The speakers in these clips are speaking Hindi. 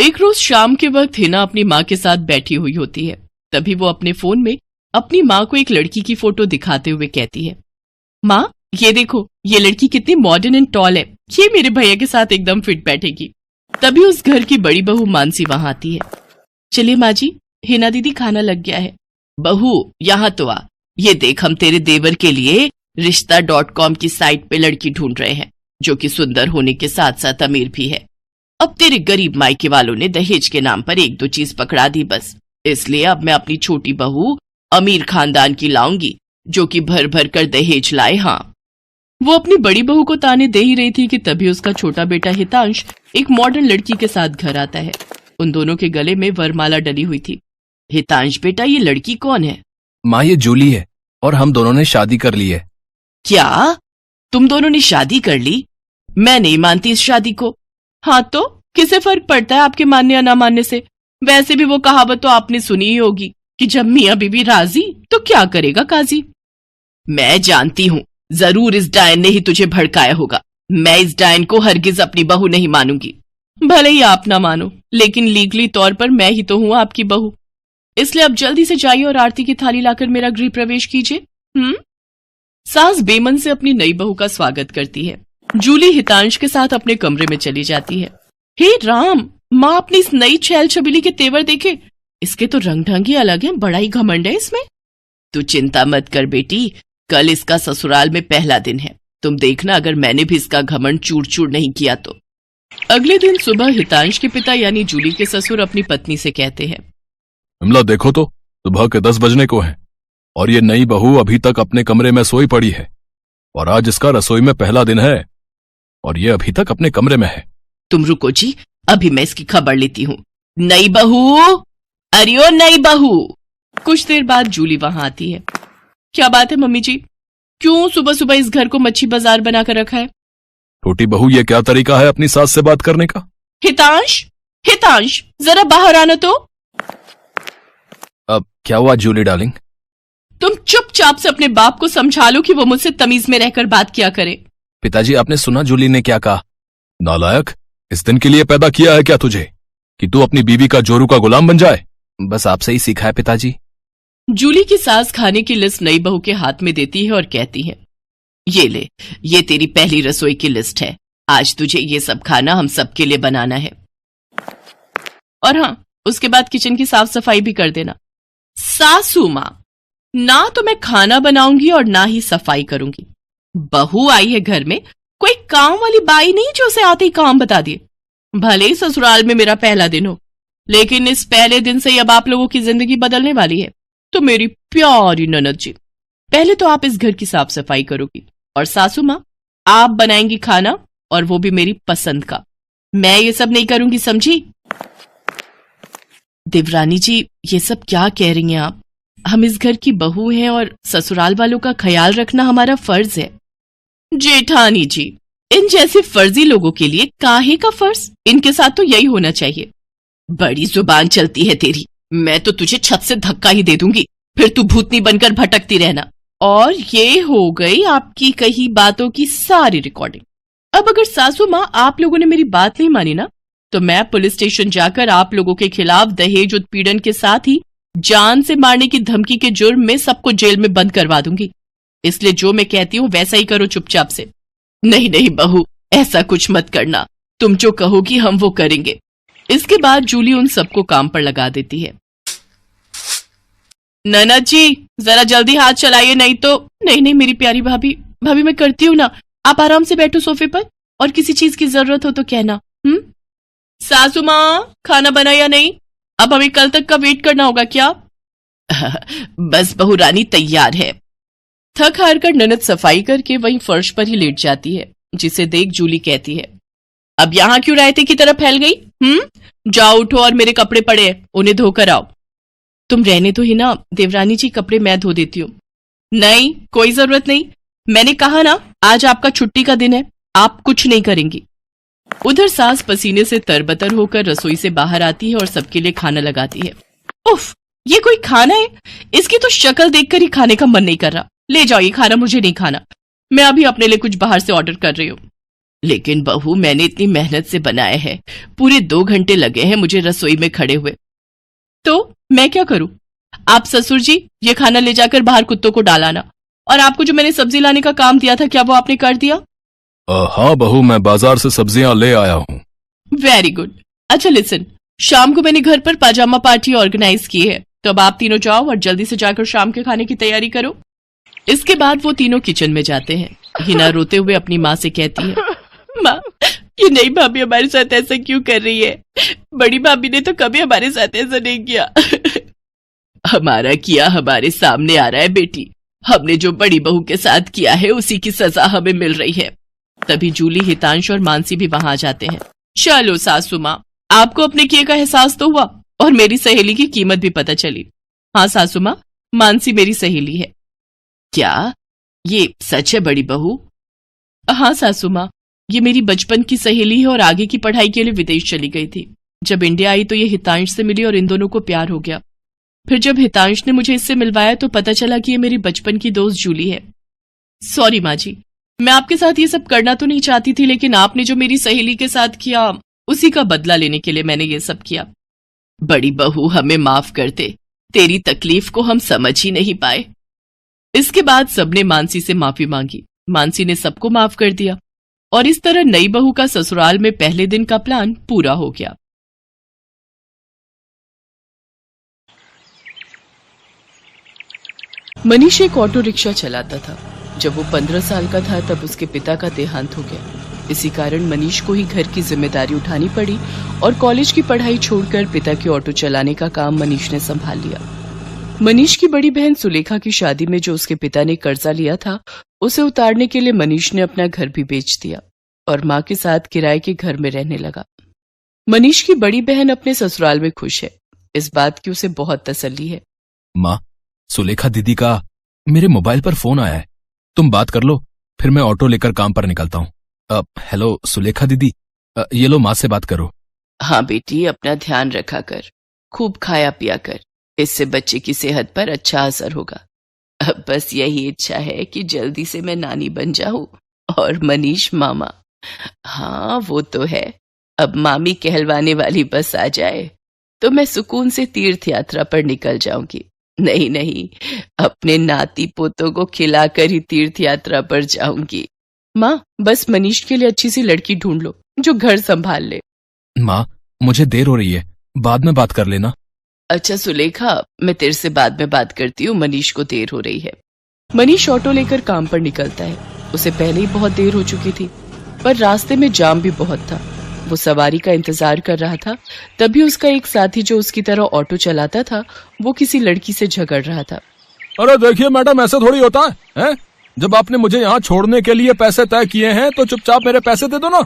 एक रोज शाम के वक्त हिना अपनी माँ के साथ बैठी हुई होती है। तभी वो अपने फोन में अपनी माँ को एक लड़की की फोटो दिखाते हुए कहती है, माँ ये देखो, ये लड़की कितनी मॉडर्न एंड टॉल है, ये मेरे भैया के साथ एकदम फिट बैठेगी। तभी उस घर की बड़ी बहू मानसी वहां आती है। चलिए माँ जी, हिना दीदी खाना लग गया है। बहू यहाँ तो आ, ये देख हम तेरे देवर के लिए रिश्ता.com की साइट पे लड़की ढूंढ रहे हैं, जो कि सुंदर होने के साथ साथ अमीर भी है। अब तेरे गरीब मायके वालों ने दहेज के नाम पर एक दो चीज पकड़ा दी बस, इसलिए अब मैं अपनी छोटी बहू अमीर खानदान की लाऊंगी, जो कि भर भर कर दहेज लाए। हाँ, वो अपनी बड़ी बहू को ताने दे ही रही थी कि तभी उसका छोटा बेटा हितांश एक मॉडर्न लड़की के साथ घर आता है। उन दोनों के गले में वरमाला डली हुई थी। हितांश बेटा, ये लड़की कौन है? माँ ये जूली है और हम दोनों ने शादी कर ली है। क्या तुम दोनों ने शादी कर ली? मैं नहीं मानती इस शादी को। हाँ तो किसे फर्क पड़ता है आपके मानने या ना मानने से? वैसे भी वो कहावत तो आपने सुनी ही होगी कि जब मियाँ बीवी राजी तो क्या करेगा काजी। मैं जानती हूँ, जरूर इस डायन ने ही तुझे भड़काया होगा। मैं इस डायन को हरगिज अपनी बहू नहीं मानूंगी। भले ही आप ना मानो, लेकिन लीगली तौर पर मैं ही तो हूँ आपकी बहू। इसलिए अब जल्दी से जाइए और आरती की थाली लाकर मेरा गृह प्रवेश कीजिए। सास बेमन से अपनी नई बहू का स्वागत करती है। जूली हितांश के साथ अपने कमरे में चली जाती है। हे राम, माँ अपनी इस नई छैल छबीली के तेवर देखे, इसके तो रंग ढंग ही अलग है, बड़ा ही घमंड है इसमें। तू चिंता मत कर बेटी, कल इसका ससुराल में पहला दिन है, तुम देखना अगर मैंने भी इसका घमंड चूर चूर नहीं किया तो। अगले दिन सुबह हितांश के पिता यानी जूली के ससुर अपनी पत्नी से कहते हैं, विमला देखो तो सुबह के 10 बजने को है और ये नई बहू अभी तक अपने कमरे में सोई पड़ी है, और आज इसका रसोई में पहला दिन है और ये अभी तक अपने कमरे में है। तुम रुको जी, अभी मैं इसकी खबर लेती हूँ। नई बहू, अरे ओ नई बहू। कुछ देर बाद जूली वहां आती है। क्या बात है मम्मी जी, क्यों सुबह सुबह इस घर को मच्छी बाजार बनाकर रखा है? छोटी बहू, ये क्या तरीका है अपनी सास से बात करने का? हितांश, हितांश जरा बाहर आना तो। अब क्या हुआ जूली डार्लिंग? तुम चुपचाप से अपने बाप को समझा लो कि वो मुझसे तमीज में रहकर बात किया करे। पिताजी, आपने सुना जूली ने क्या कहा? नालायक, इस दिन के लिए पैदा किया है क्या तुझे कि तू अपनी बीवी का जोरू का गुलाम बन जाए? बस आपसे ही सीखा है पिताजी। जूली की सास खाने की लिस्ट नई बहू के हाथ में देती है और कहती है, ये ले, ये तेरी पहली रसोई की लिस्ट है। आज तुझे ये सब खाना हम सबके लिए बनाना है। और हाँ, उसके बाद किचन की साफ सफाई भी कर देना। सासू माँ, ना तो मैं खाना बनाऊंगी और ना ही सफाई करूंगी। बहू आई है घर में, कोई काम वाली बाई नहीं जो उसे आते ही काम बता दिए। भले ही ससुराल में मेरा पहला दिन हो, लेकिन इस पहले दिन से अब आप लोगों की जिंदगी बदलने वाली है। तो मेरी प्यारी ननद जी, पहले तो आप इस घर की साफ सफाई करोगी और सासू माँ आप बनाएंगी खाना, और वो भी मेरी पसंद का। मैं ये सब नहीं करूंगी, समझी? देवरानी जी, ये सब क्या कह रही हैं आप? हम इस घर की बहू हैं और ससुराल वालों का ख्याल रखना हमारा फर्ज है। जेठानी जी, इन जैसे फर्जी लोगों के लिए काहे का फर्ज? इनके साथ तो यही होना चाहिए। बड़ी जुबान चलती है तेरी, मैं तो तुझे छत से धक्का ही दे दूंगी, फिर तू भूतनी बनकर भटकती रहना। और ये हो गई आपकी कही बातों की सारी रिकॉर्डिंग। अब अगर सासू माँ आप लोगों ने मेरी बात नहीं मानी ना, तो मैं पुलिस स्टेशन जाकर आप लोगों के खिलाफ दहेज उत्पीड़न के साथ ही जान से मारने की धमकी के जुर्म में सबको जेल में बंद करवा दूंगी। इसलिए जो मैं कहती हूँ वैसा ही करो चुपचाप से। नहीं नहीं बहू, ऐसा कुछ मत करना, तुम जो कहोगी हम वो करेंगे। इसके बाद जूली उन सबको काम पर लगा देती है। ननद जी, जरा जल्दी हाथ चलाइए, नहीं तो। नहीं नहीं मेरी प्यारी भाभी, भाभी मैं करती हूँ ना, आप आराम से बैठो सोफे पर, और किसी चीज की जरूरत हो तो कहना। सासू माँ, खाना बना या नहीं? अब हमें कल तक का वेट करना होगा क्या? बस बहू रानी तैयार है। थक हार कर ननद सफाई करके वहीं फर्श पर ही लेट जाती है, जिसे देख जूली कहती है, अब यहाँ क्यों रायते की तरह फैल गई? जाओ उठो और मेरे कपड़े पड़े हैं, उन्हें धोकर आओ। तुम रहने तो ही ना देवरानी जी, कपड़े मैं धो देती हूँ। नहीं, कोई जरूरत नहीं, मैंने कहा ना आज आपका छुट्टी का दिन है, आप कुछ नहीं करेंगी। उधर सास पसीने से तरबतर होकर रसोई से बाहर आती है और सबके लिए खाना लगाती है। उफ, ये कोई खाना है? इसकी तो शक्ल देखकर ही खाने का मन नहीं कर रहा। ले जाओ ये खाना, मुझे नहीं खाना, मैं अभी अपने लिए कुछ बाहर से ऑर्डर कर रही हूँ। लेकिन बहू, मैंने इतनी मेहनत से बनाया है, पूरे 2 घंटे लगे हैं मुझे रसोई में खड़े हुए। तो मैं क्या करूं? आप ससुर जी ये खाना ले जाकर बाहर कुत्तों को डालाना, और आपको जो मैंने सब्जी लाने का काम दिया था, क्या वो आपने कर दिया? हाँ बहू, मैं बाजार से सब्जियां ले आया हूँ। Very good. अच्छा लिसन, शाम को मैंने घर पर पाजामा पार्टी ऑर्गेनाइज की है, तो अब आप तीनों जाओ और जल्दी से जाकर शाम के खाने की तैयारी करो। इसके बाद वो तीनों किचन में जाते हैं। हिना रोते हुए अपनी माँ से कहती है, माँ, ये नई भाभी हमारे साथ ऐसा क्यों कर रही है? बड़ी भाभी ने तो कभी हमारे साथ ऐसा नहीं किया। हमारा किया हमारे सामने आ रहा है बेटी। हमने जो बड़ी बहू के साथ किया है उसी की सजा हमें मिल रही है। तभी जूली, हितांश और मानसी भी वहां आ जाते हैं। चलो सासू माँ, आपको अपने किए का एहसास तो हुआ और मेरी सहेली की कीमत भी पता चली। हाँ सासू माँ, मानसी मेरी सहेली है। क्या ये सच है बड़ी बहू? हाँ सासू माँ, ये मेरी बचपन की सहेली है और आगे की पढ़ाई के लिए विदेश चली गई थी। जब इंडिया आई तो ये हितांश से मिली और इन दोनों को प्यार हो गया। फिर जब हितांश ने मुझे इससे मिलवाया तो पता चला कि ये मेरी बचपन की दोस्त जूली है। सॉरी माँ जी, मैं आपके साथ ये सब करना तो नहीं चाहती थी, लेकिन आपने जो मेरी सहेली के साथ किया उसी का बदला लेने के लिए मैंने ये सब किया। बड़ी बहू, हमें माफ कर दे, तेरी तकलीफ को हम समझ ही नहीं पाए। इसके बाद सबने मानसी से माफी मांगी। मानसी ने सबको माफ कर दिया और इस तरह नई बहू का ससुराल में पहले दिन का प्लान पूरा हो गया। मनीष एक ऑटो रिक्शा चलाता था। जब वो 15 साल का था तब उसके पिता का देहांत हो गया। इसी कारण मनीष को ही घर की जिम्मेदारी उठानी पड़ी और कॉलेज की पढ़ाई छोड़कर पिता की ऑटो चलाने का काम मनीष ने संभाल लिया। मनीष की बड़ी बहन सुलेखा की शादी में जो उसके पिता ने कर्जा लिया था, उसे उतारने के लिए मनीष ने अपना घर भी बेच दिया और माँ के साथ किराए के घर में रहने लगा। मनीष की बड़ी बहन अपने ससुराल में खुश है। इस बात की उसे बहुत तसल्ली है। माँ, सुलेखा दीदी का मेरे मोबाइल पर फोन आया है, तुम बात कर लो, फिर मैं ऑटो लेकर काम पर निकलता हूँ। हेलो सुलेखा दीदी, ये लो माँ से बात करो। हाँ बेटी, अपना ध्यान रखा कर, खूब खाया पिया कर, इससे बच्चे की सेहत पर अच्छा असर होगा। अब बस यही इच्छा है कि जल्दी से मैं नानी बन जाऊं और मनीष मामा। हाँ वो तो है, अब मामी कहलवाने वाली बस आ जाए तो मैं सुकून से तीर्थ यात्रा पर निकल जाऊंगी। नहीं नहीं, अपने नाती पोतों को खिलाकर ही तीर्थ यात्रा पर जाऊंगी। माँ, बस मनीष के लिए अच्छी सी लड़की ढूंढ लो जो घर संभाल ले। माँ, मुझे देर हो रही है, बाद में बात कर लेना। अच्छा सुलेखा, मैं तेरे से बाद में बात करती हूँ, मनीष को देर हो रही है। मनीष ऑटो लेकर काम पर निकलता है। उसे पहले ही बहुत देर हो चुकी थी, पर रास्ते में जाम भी बहुत था। वो सवारी का इंतजार कर रहा था, तभी उसका एक साथी जो उसकी तरह ऑटो चलाता था, वो किसी लड़की से झगड़ रहा था। अरे देखिए मैडम, ऐसा थोड़ी होता है? जब आपने मुझे यहाँ छोड़ने के लिए पैसे तय किए हैं तो चुपचाप मेरे पैसे दे दो ना।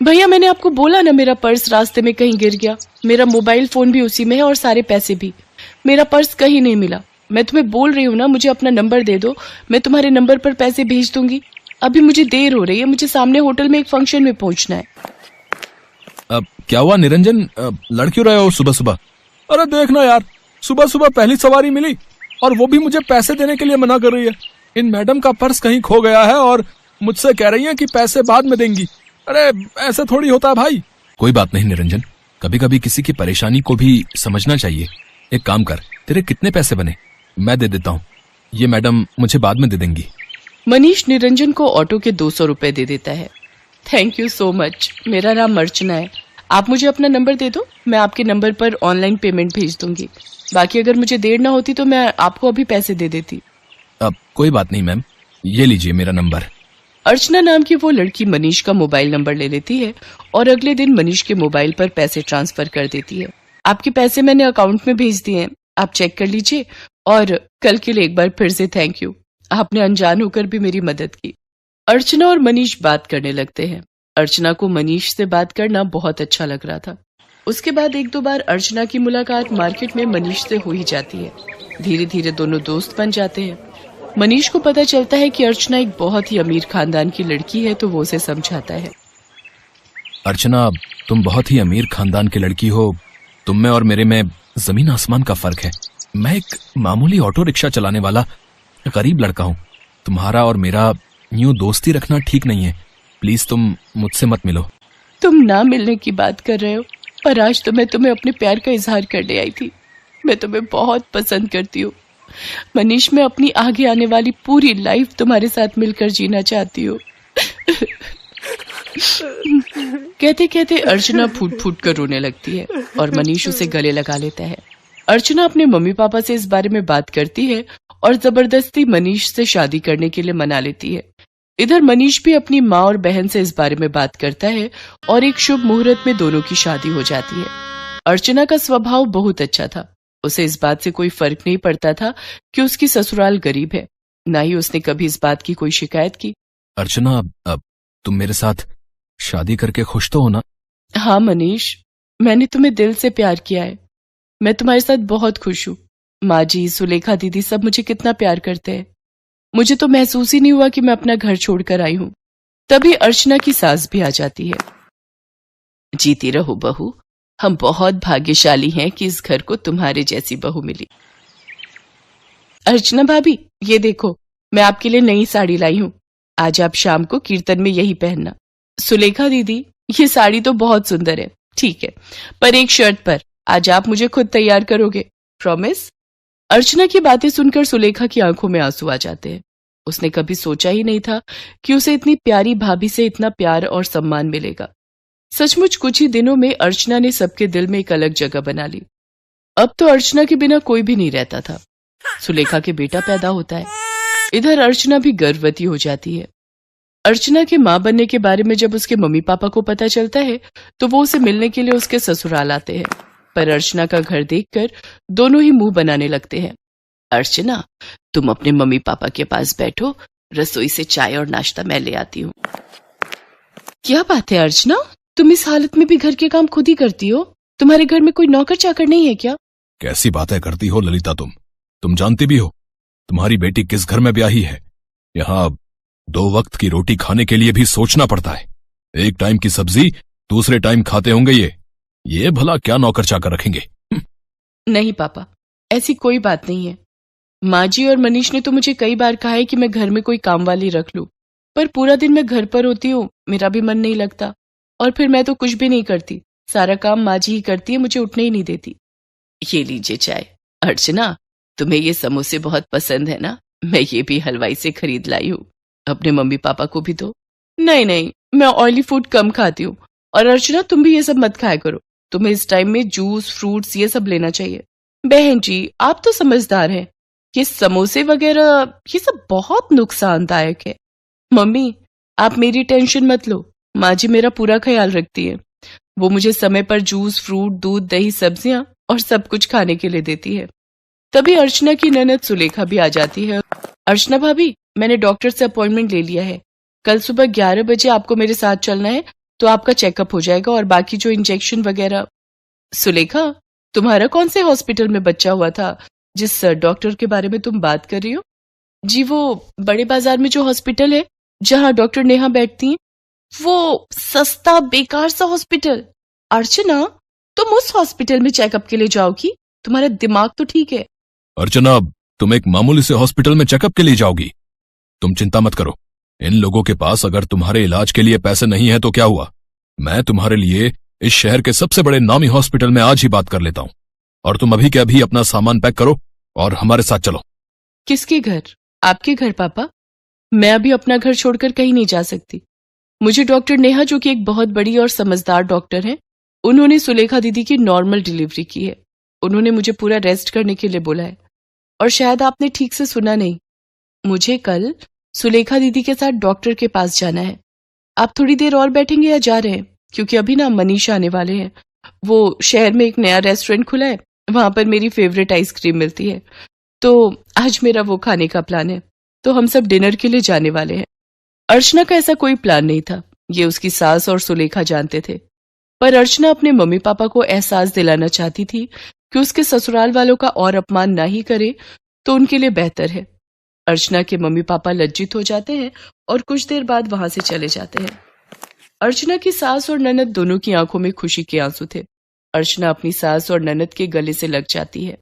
भैया, मैंने आपको बोला ना, मेरा पर्स रास्ते में कहीं गिर गया। मेरा मोबाइल फोन भी उसी में है और सारे पैसे भी। मेरा पर्स कहीं नहीं मिला। मैं तुम्हें बोल रही हूँ ना, मुझे अपना नंबर दे दो, मैं तुम्हारे नंबर पर पैसे भेज दूंगी। अभी मुझे देर हो रही है, मुझे सामने होटल में एक फंक्शन में पहुंचना है। अब क्या हुआ निरंजन, लड़ क्यों रहे हो सुबह सुबह? अरे देखना यार, सुबह सुबह पहली सवारी मिली और वो भी मुझे पैसे देने के लिए मना कर रही है। इन मैडम का पर्स कहीं खो गया है और मुझसे कह रही है कि पैसे बाद में देंगी। अरे ऐसे थोड़ी होता है भाई। कोई बात नहीं निरंजन, कभी कभी किसी की परेशानी को भी समझना चाहिए। एक काम कर, तेरे कितने पैसे बने मैं दे देता हूँ, ये मैडम मुझे बाद में दे देंगी। मनीष निरंजन को ऑटो के 200 रुपए दे देता है। Thank you so much. मेरा नाम अर्चना है, आप मुझे अपना नंबर दे दो, मैं आपके नंबर पर ऑनलाइन पेमेंट भेज दूंगी। बाकी अगर मुझे देर ना होती तो मैं आपको अभी पैसे दे देती। अब कोई बात नहीं मैम, ये लीजिए मेरा नंबर। अर्चना नाम की वो लड़की मनीष का मोबाइल नंबर ले लेती है और अगले दिन मनीष के मोबाइल पर पैसे ट्रांसफर कर देती है। आपके पैसे मैंने अकाउंट में भेज दिए हैं, आप चेक कर लीजिए। और कल के लिए एक बार फिर से थैंक यू, आपने अनजान होकर भी मेरी मदद की। अर्चना और मनीष बात करने लगते हैं। अर्चना को मनीष से बात करना बहुत अच्छा लग रहा था। उसके बाद 1-2 बार अर्चना की मुलाकात मार्केट में मनीष से हो ही जाती है। धीरे धीरे दोनों दोस्त बन जाते हैं। मनीष को पता चलता है कि अर्चना एक बहुत ही अमीर खानदान की लड़की है, तो वो उसे समझाता है। अर्चना, तुम बहुत ही अमीर खानदान की लड़की हो, तुम में और मेरे में जमीन आसमान का फर्क है। मैं एक मामूली ऑटो रिक्शा चलाने वाला गरीब लड़का हूँ। तुम्हारा और मेरा यूं दोस्ती रखना ठीक नहीं है। प्लीज तुम मुझसे मत मिलो। तुम ना मिलने की बात कर रहे हो, पर आज तो मैं तुम्हें अपने प्यार का इजहार करने आई थी। मैं तुम्हें बहुत पसंद करती हूँ मनीष। मैं अपनी आगे आने वाली पूरी लाइफ तुम्हारे साथ मिलकर जीना चाहती हूँ। कहते कहते अर्चना फूट फूट कर रोने लगती है और मनीष उसे गले लगा लेता है। अर्चना अपने मम्मी पापा से इस बारे में बात करती है और जबरदस्ती मनीष से शादी करने के लिए मना लेती है। इधर मनीष भी अपनी माँ और बहन से इस बारे में बात करता है और एक शुभ मुहूर्त में दोनों की शादी हो जाती है। अर्चना का स्वभाव बहुत अच्छा था। उसे इस बात से कोई फर्क नहीं पड़ता था कि उसकी ससुराल गरीब है। ना ही उसने कभी इस बात की कोई शिकायत की। अर्चना, अब तुम मेरे साथ शादी करके खुश तो हो ना? हाँ मनीष, मैंने तुम्हें दिल से प्यार किया है। मैं तुम्हारे साथ बहुत खुश हूँ। माँ जी, सुलेखा दीदी सब मुझे कितना प्यार करते हैं। मुझे तो महसूस ही नहीं हुआ कि मैं अपना घर छोड़कर आई हूँ। तभी अर्चना की सास भी आ जाती है। जीती रहो बहू, हम बहुत भाग्यशाली हैं कि इस घर को तुम्हारे जैसी बहू मिली। अर्चना भाभी, ये देखो, मैं आपके लिए नई साड़ी लाई हूँ। आज आप शाम को कीर्तन में यही पहनना। सुलेखा दीदी, ये साड़ी तो बहुत सुंदर है, ठीक है, पर एक शर्त पर। आज आप मुझे खुद तैयार करोगे, प्रॉमिस? अर्चना की बातें सुनकर सुलेखा की आंखों में आंसू आ जाते हैं। उसने कभी सोचा ही नहीं था कि उसे इतनी प्यारी भाभी से इतना प्यार और सम्मान मिलेगा। सचमुच कुछ ही दिनों में अर्चना ने सबके दिल में एक अलग जगह बना ली। अब तो अर्चना के बिना कोई भी नहीं रहता था। सुलेखा के बेटा पैदा होता है। इधर अर्चना भी गर्भवती हो जाती है। अर्चना के मां बनने के बारे में जब उसके मम्मी पापा को पता चलता है तो वो उसे मिलने के लिए उसके ससुराल आते हैं। पर अर्चना का घर देखकर दोनों ही मुंह बनाने लगते हैं। अर्चना, तुम अपने मम्मी पापा के पास बैठो, रसोई से चाय और नाश्ता मैं ले आती हूँ। क्या बात है अर्चना, तुम इस हालत में भी घर के काम खुद ही करती हो? तुम्हारे घर में कोई नौकर चाकर नहीं है क्या? कैसी बातें करती हो ललिता तुम जानती भी हो तुम्हारी बेटी किस घर में ब्याही है। यहाँ 2 वक्त की रोटी खाने के लिए भी सोचना पड़ता है। एक टाइम की सब्जी दूसरे टाइम खाते होंगे ये भला क्या नौकर चाकर रखेंगे? नहीं पापा, ऐसी कोई बात नहीं है। माँ जी और मनीष ने तो मुझे कई बार कहा है कि मैं घर में कोई काम वाली रख लूं, पर पूरा दिन मैं घर पर होती हूँ, मेरा भी मन नहीं लगता। और फिर मैं तो कुछ भी नहीं करती, सारा काम माँ जी ही करती है, मुझे उठने ही नहीं देती। ये लीजिए चाय। अर्चना, तुम्हें ये समोसे बहुत पसंद है ना? मैं ये भी हलवाई से खरीद लाई हूँ, अपने मम्मी पापा को भी दो। नहीं नहीं, मैं ऑयली फूड कम खाती हूँ। और अर्चना, तुम भी ये सब मत खाया करो। तुम्हें इस टाइम में जूस, फ्रूट्स ये सब लेना चाहिए। बहन जी, आप तो समझदार हैं। ये समोसे वगैरह ये सब बहुत नुकसानदायक है। मम्मी, आप मेरी टेंशन मत लो, माँ जी मेरा पूरा ख्याल रखती है। वो मुझे समय पर जूस, फ्रूट, दूध, दही, सब्जियां और सब कुछ खाने के लिए देती है। तभी अर्चना की ननद सुलेखा भी आ जाती है। अर्चना भाभी, मैंने डॉक्टर से अपॉइंटमेंट ले लिया है। कल सुबह 11 बजे आपको मेरे साथ चलना है, तो आपका चेकअप हो जाएगा और बाकी जो इंजेक्शन वगैरह। सुलेखा, तुम्हारा कौन से हॉस्पिटल में बच्चा हुआ था जिस डॉक्टर के बारे में तुम बात कर रही हो? जी, वो बड़े बाजार में जो हॉस्पिटल है जहां डॉक्टर नेहा बैठती हैं, वो सस्ता बेकार सा हॉस्पिटल। अर्चना, तुम उस हॉस्पिटल में चेकअप के लिए जाओगी? तुम्हारा दिमाग तो ठीक है। अर्चना, तुम एक मामूली से हॉस्पिटल में चेकअप के लिए जाओगी? तुम चिंता मत करो, इन लोगों के पास अगर तुम्हारे इलाज के लिए पैसे नहीं है तो क्या हुआ, मैं तुम्हारे लिए इस शहर के सबसे बड़े नामी हॉस्पिटल में आज ही बात कर लेता हूँ। और तुम अभी के अभी अपना सामान पैक करो और हमारे साथ चलो। किसके घर? आपके घर पापा? मैं अभी अपना घर छोड़कर कहीं नहीं जा सकती। मुझे डॉक्टर नेहा, जो कि एक बहुत बड़ी और समझदार डॉक्टर है, उन्होंने सुलेखा दीदी की नॉर्मल डिलीवरी की है। उन्होंने मुझे पूरा रेस्ट करने के लिए बोला है। और शायद आपने ठीक से सुना नहीं, मुझे कल सुलेखा दीदी के साथ डॉक्टर के पास जाना है। आप थोड़ी देर और बैठेंगे या जा रहे हैं? क्योंकि अभी ना मनीष आने वाले हैं। वो शहर में एक नया रेस्टोरेंट खुला है, वहां पर मेरी फेवरेट आइसक्रीम मिलती है, तो आज मेरा वो खाने का प्लान है। तो हम सब डिनर के लिए जाने वाले हैं। अर्चना का ऐसा कोई प्लान नहीं था, ये उसकी सास और सुलेखा जानते थे। पर अर्चना अपने मम्मी पापा को एहसास दिलाना चाहती थी कि उसके ससुराल वालों का और अपमान ना ही करे तो उनके लिए बेहतर है। अर्चना के मम्मी पापा लज्जित हो जाते हैं और कुछ देर बाद वहां से चले जाते हैं। अर्चना की सास और ननद दोनों की आंखों में खुशी के आंसू थे। अर्चना अपनी सास और ननद के गले से लग जाती है।